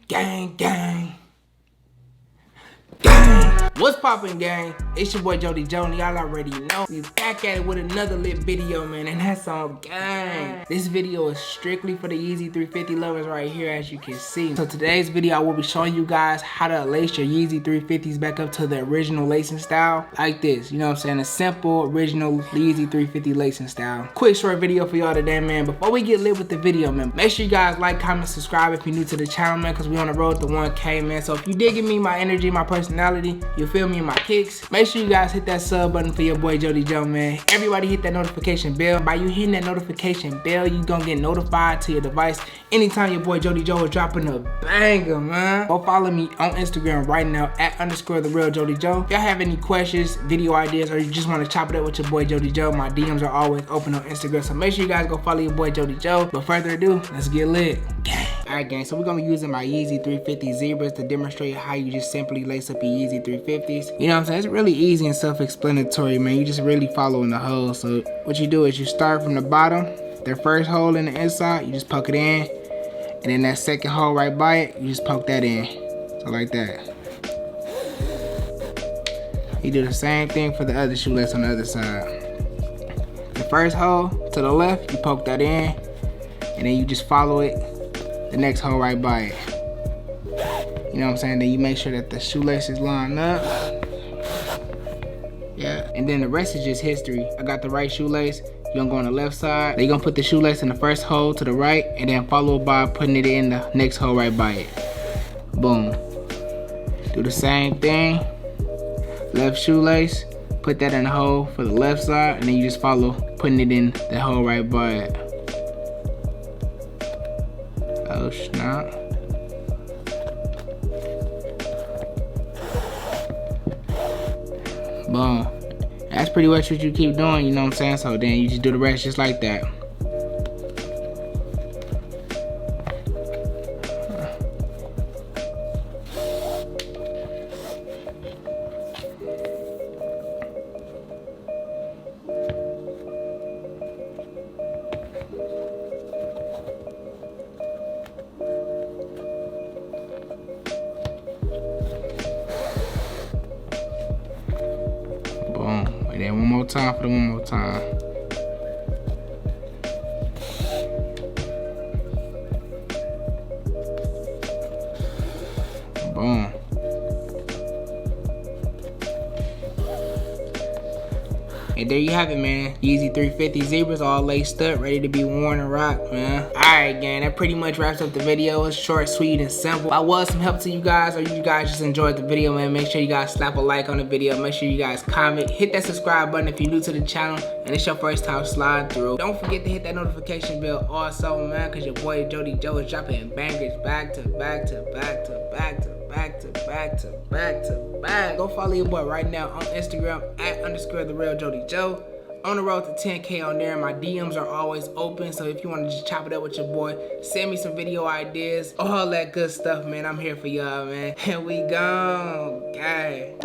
Gang, gang. Gang. What's poppin', gang? It's your boy Jody Jo, and y'all already know. We back at it with another lit video, man, and that's on gang. This video is strictly for the Yeezy 350 lovers right here, as you can see. So today's video, I will be showing you guys how to lace your Yeezy 350s back up to the original lacing style, like this. You know what I'm saying? A simple, original Yeezy 350 lacing style. Quick, short video for y'all today, man. Before we get lit with the video, man, make sure you guys like, comment, subscribe if you're new to the channel, man, because we on the road to 1K, man. So if you digging me, my energy, my personality, you feel me, in my kicks, make sure you guys hit that sub button for your boy Jody Jo, man. Everybody hit that notification bell. By you hitting that notification bell, you gonna get notified to your device anytime your boy Jody Jo is dropping a banger, man. Go follow me on Instagram right now at _TheRealJodyJo. If y'all have any questions, video ideas, or you just want to chop it up with your boy Jody Jo, my DMs are always open on Instagram, so make sure you guys go follow your boy Jody Jo. But further ado, let's get lit. Gang. Alright, gang, so we're gonna be using my Yeezy 350 Zebras to demonstrate how you just simply lace up your Yeezy 350s. You know what I'm saying? It's really easy and self-explanatory, man. You just really following the hole. So what you do is you start from the bottom, their first hole in the inside, you just poke it in, and then that second hole right by it, you just poke that in. So like that. You do the same thing for the other shoelace on the other side. The first hole to the left, you poke that in, and then you just follow it, the next hole right by it. You know what I'm saying? Then you make sure that the shoelaces line up. Yeah, and then the rest is just history. I got the right shoelace. You're gonna go on the left side. Then you're gonna put the shoelace in the first hole to the right, and then followed by putting it in the next hole right by it. Boom. Do the same thing. Left shoelace, put that in the hole for the left side, and then you just follow putting it in the hole right by it. Oh snap. Boom. That's pretty much what you keep doing, you know what I'm saying? So then you just do the rest just like that. Boom. And then one more time for the one more time. Boom. And there you have it, man. Yeezy 350 Zebras all laced up, ready to be worn and rocked, man. Alright, gang, that pretty much wraps up the video. It's short, sweet, and simple. If I was some help to you guys, or you guys just enjoyed the video, man, make sure you guys slap a like on the video. Make sure you guys comment. Hit that subscribe button if you're new to the channel and it's your first time sliding through. Don't forget to hit that notification bell also, man, because your boy Jody Jo is dropping bangers back to back to back to back to back to back to back to back. Go follow your boy right now on Instagram at _TheRealJodyJo. On the road to 10K on there. My DMs are always open, so if you want to just chop it up with your boy, send me some video ideas, all that good stuff, man. I'm here for y'all, man. Here we go, gang.